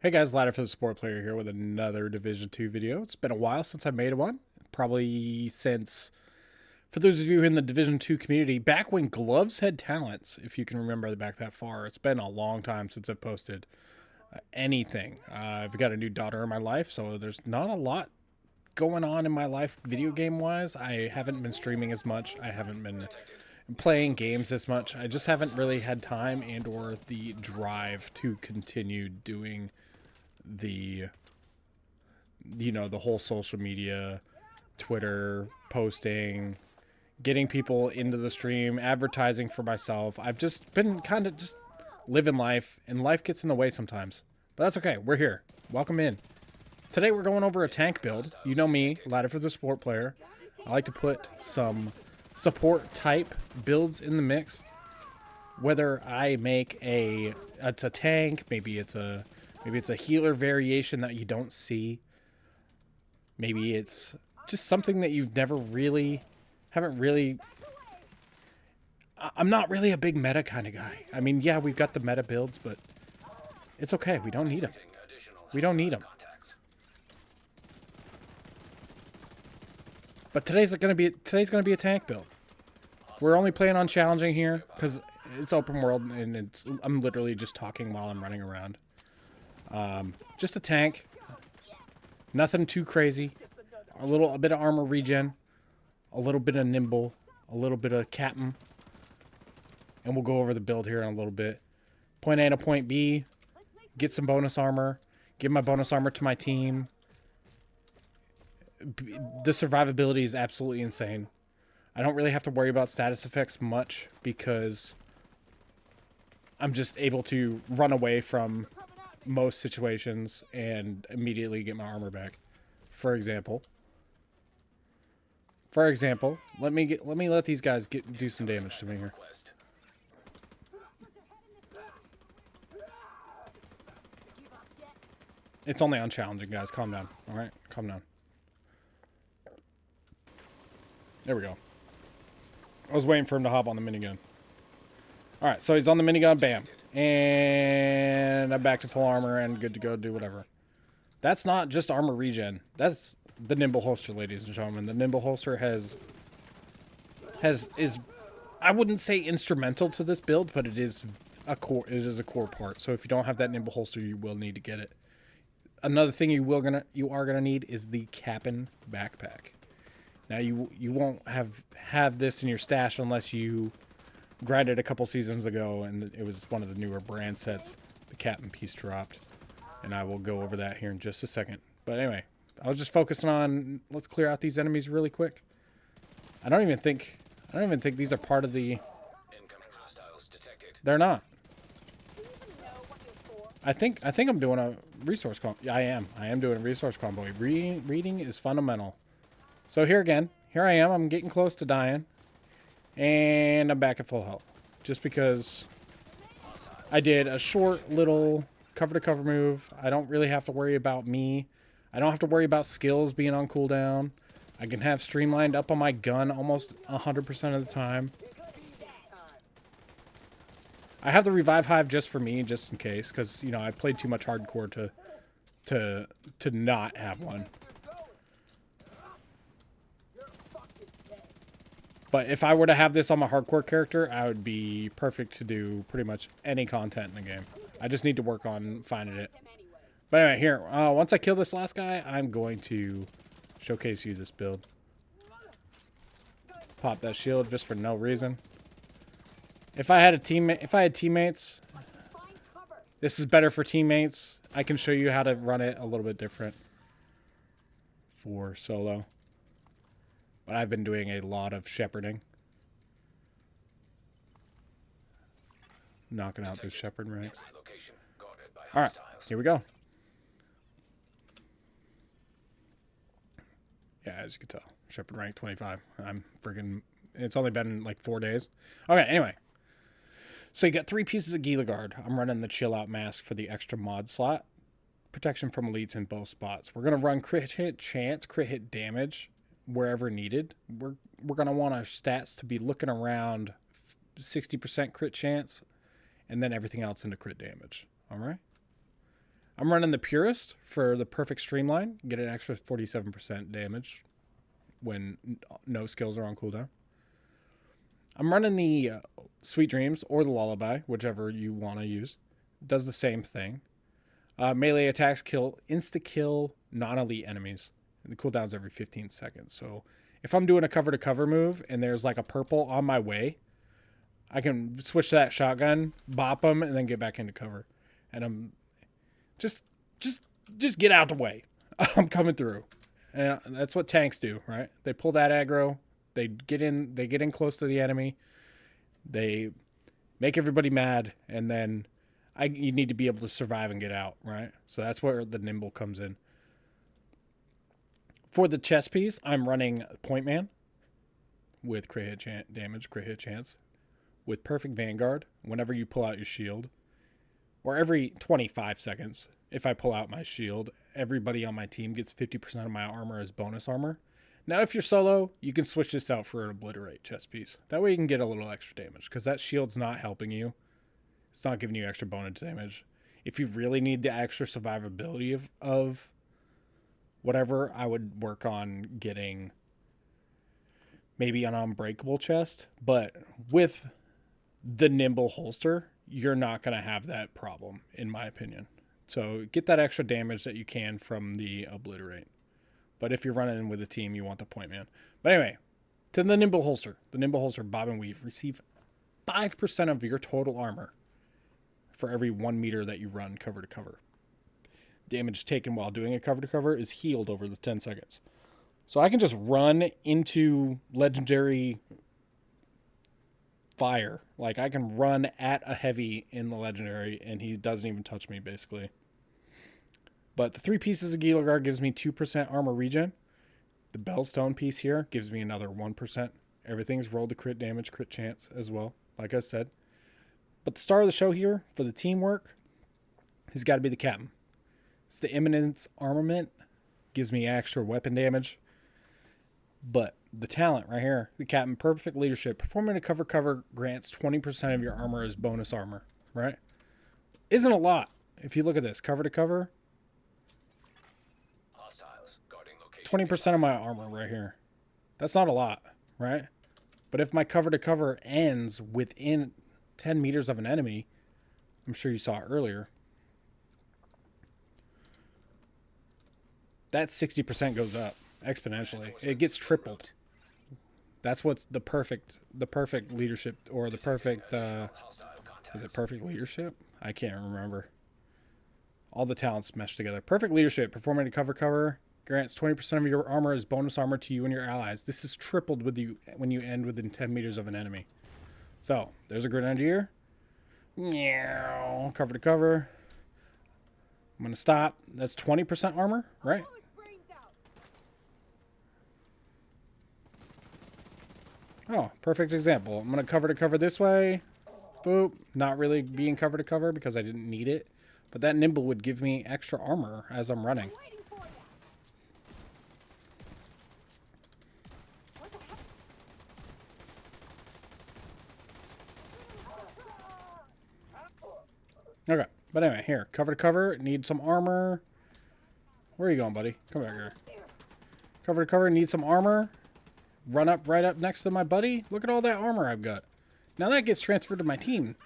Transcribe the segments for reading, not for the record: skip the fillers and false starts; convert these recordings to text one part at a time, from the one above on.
Hey guys, Ladder for the Sport Player here with another Division 2 video. It's been a while since I made one. Probably since, for those of you in the Division 2 community, back when gloves had talents, if you can remember back that far. It's been a long time since I've posted anything. I've got a new daughter in my life, so there's not a lot going on in my life video game wise. I haven't been streaming as much. I haven't been playing games as much. I just haven't really had time and or the drive to continue doing the the whole social media, Twitter posting, getting people into the stream, advertising for myself. I've just been kind of just living life, and life gets in the way sometimes, but that's okay. We're here. Welcome in. Today we're going over a tank build. You know me, Ladder for the Sport Player. I like to put some support type builds in the mix. Whether I make it's a tank, maybe it's a healer variation that you don't see. Maybe it's just something that you've never really, I'm not really a big meta kind of guy. I mean, yeah, we've got the meta builds, but it's okay. We don't need them. We don't need them. But today's gonna be a tank build. We're only playing on challenging here because it's open world and I'm literally just talking while I'm running around. Just a tank. Nothing too crazy. A bit of armor regen. A little bit of nimble. A little bit of captain. And we'll go over the build here in a little bit. Point A to point B. Get some bonus armor. Give my bonus armor to my team. The survivability is absolutely insane. I don't really have to worry about status effects much because I'm just able to run away from most situations and immediately get my armor back. For example, let me let these guys do some damage to me here. It's only on challenging, guys. Calm down. All right, calm down. There we go. I was waiting for him to hop on the minigun. All right, so he's on the minigun. Bam. And I'm back to full armor and good to go do whatever. That's not just armor regen. That's the Nimble holster, ladies and gentlemen. The Nimble holster is I wouldn't say instrumental to this build, but it is a core part. So if you don't have that Nimble holster, you will need to get it. Another thing you are gonna need is the Cap'n backpack. Now you won't have this in your stash unless you grinded a couple seasons ago and it was one of the newer brand sets. The Captain piece dropped, and I will go over that here in just a second. But anyway, I was just focusing on let's clear out these enemies really quick. I don't even think these are part of the. They're not. I think I'm doing a resource combo. Yeah, I am doing a resource combo. Reading is fundamental. So here I am. I'm getting close to dying. And I'm back at full health. Just because I did a short little cover-to-cover move. I don't really have to worry about me. I don't have to worry about skills being on cooldown. I can have streamlined up on my gun almost 100% of the time. I have the revive hive just for me, just in case. Because, you know, I played too much hardcore to not have one. But if I were to have this on my hardcore character, I would be perfect to do pretty much any content in the game. I just need to work on finding it. But anyway, here, once I kill this last guy, I'm going to showcase you this build. Pop that shield just for no reason. If I had teammates, this is better for teammates. I can show you how to run it a little bit different for solo. But I've been doing a lot of shepherding. Knocking out those shepherd ranks. Alright, here we go. Yeah, as you can tell. Shepherd rank 25. It's only been like 4 days. Okay, anyway. So you got 3 pieces of Gila Guard. I'm running the chill out mask for the extra mod slot. Protection from elites in both spots. We're going to run crit hit chance, crit hit damage wherever needed. We're going to want our stats to be looking around 60% crit chance and then everything else into crit damage. All right? I'm running the Purist for the perfect streamline. Get an extra 47% damage when no skills are on cooldown. I'm running the Sweet Dreams or the Lullaby, whichever you want to use. Does the same thing. Melee attacks insta-kill non-elite enemies. And the cooldown's every 15 seconds. So if I'm doing a cover-to-cover move and there's like a purple on my way, I can switch to that shotgun, bop them, and then get back into cover. And I'm just get out the way. I'm coming through. And that's what tanks do, right? They pull that aggro. They get in close to the enemy. They make everybody mad, and then you need to be able to survive and get out, right? So that's where the Nimble comes in. For the chest piece, I'm running Point Man with crit hit damage, crit hit chance, with Perfect Vanguard whenever you pull out your shield, or every 25 seconds. If I pull out my shield, everybody on my team gets 50% of my armor as bonus armor. Now, if you're solo, you can switch this out for an Obliterate chest piece. That way you can get a little extra damage, because that shield's not helping you. It's not giving you extra bonus damage. If you really need the extra survivability of whatever, I would work on getting maybe an unbreakable chest. But with the Nimble holster, you're not going to have that problem, in my opinion. So get that extra damage that you can from the Obliterate. But if you're running with a team, you want the Point Man. But anyway, to the Nimble holster. The Nimble holster, Bob and Weave, receive 5% of your total armor for every 1 meter that you run cover to cover. Damage taken while doing a cover to cover is healed over the 10 seconds. So I can just run into legendary fire. Like, I can run at a heavy in the legendary and he doesn't even touch me, basically. But the 3 pieces of Geeler Guard gives me 2% armor regen. The Bellstone piece here gives me another 1%. Everything's rolled to crit damage, crit chance as well, like I said. But the star of the show here for the teamwork has got to be the Captain. It's the Eminence Armament. Gives me extra weapon damage. But the talent right here, the Captain, Perfect Leadership. Performing a cover grants 20% of your armor as bonus armor, right? Isn't a lot. If you look at this, cover to cover, 20% of my armor right here. That's not a lot, right? But if my cover to cover ends within 10 meters of an enemy, I'm sure you saw it earlier, that 60% goes up exponentially. It gets tripled. That's what's the perfect leadership, or the perfect, is it perfect leadership? I can't remember. All the talents mesh together. Perfect leadership, performing a cover, grants 20% of your armor as bonus armor to you and your allies. This is tripled with you when you end within 10 meters of an enemy. So, there's a grenadier. Cover to cover. I'm going to stop. That's 20% armor, right? Oh, perfect example. I'm going to cover this way. Boop. Not really being cover to cover because I didn't need it. But that Nimble would give me extra armor as I'm running. Okay, but anyway, here, cover to cover, need some armor. Where are you going, buddy? Come back here. Cover to cover, need some armor. Run up right up next to my buddy. Look at all that armor I've got. Now that gets transferred to my team.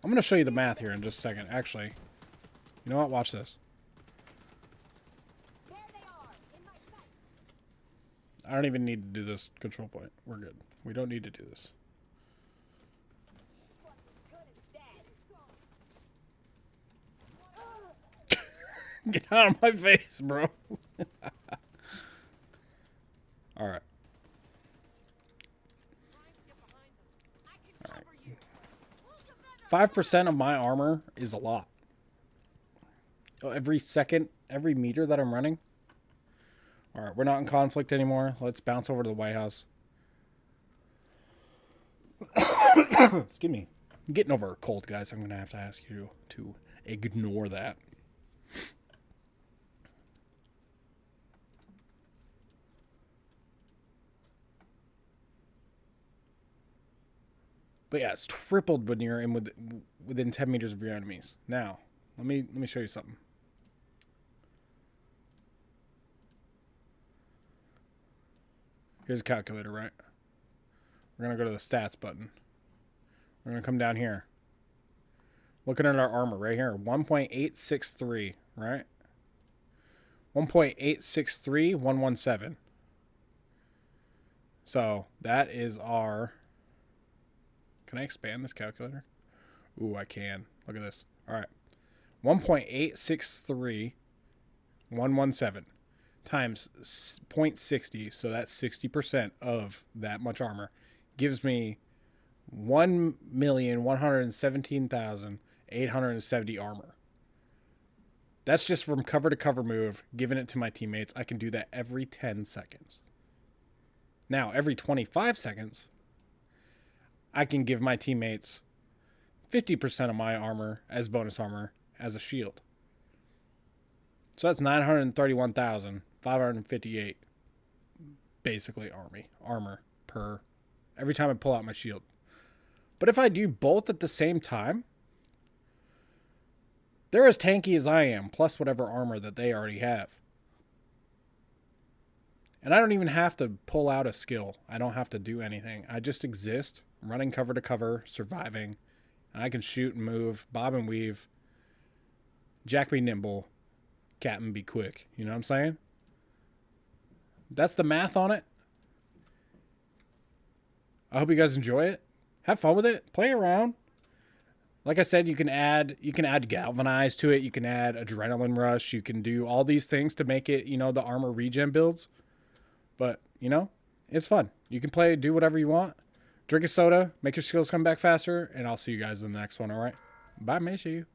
I'm going to show you the math here in just a second. Actually, you know what? Watch this. I don't even need to do this control point. We're good. We don't need to do this. Get out of my face, bro. All right. 5% of my armor is a lot. Every second, every meter that I'm running. All right, we're not in conflict anymore. Let's bounce over to the White House. Excuse me. I'm getting over a cold, guys. I'm going to have to ask you to ignore that. But yeah, it's tripled when you're in within 10 meters of your enemies. Now, let me show you something. Here's a calculator, right? We're going to go to the stats button. We're going to come down here. Looking at our armor right here, 1.863, right? 1.863117. So that is our... Can I expand this calculator? Ooh, I can. Look at this. All right. 1.863117 times 0.60, so that's 60% of that much armor, gives me 1,117,870 armor. That's just from cover to cover move, giving it to my teammates. I can do that every 10 seconds. Now, every 25 seconds, I can give my teammates 50% of my armor as bonus armor as a shield. So that's 931,558 basically armor per every time I pull out my shield. But if I do both at the same time, they're as tanky as I am, plus whatever armor that they already have. And I don't even have to pull out a skill. I don't have to do anything. I just exist, running cover to cover, surviving. And I can shoot and move, bob and weave, Jack be nimble, Captain be quick. You know what I'm saying? That's the math on it. I hope you guys enjoy it. Have fun with it. Play around. Like I said, you can add galvanize to it. You can add adrenaline rush. You can do all these things to make it, the armor regen builds. But, it's fun. You can play, do whatever you want. Drink a soda, make your skills come back faster, and I'll see you guys in the next one, all right? Bye, miss you.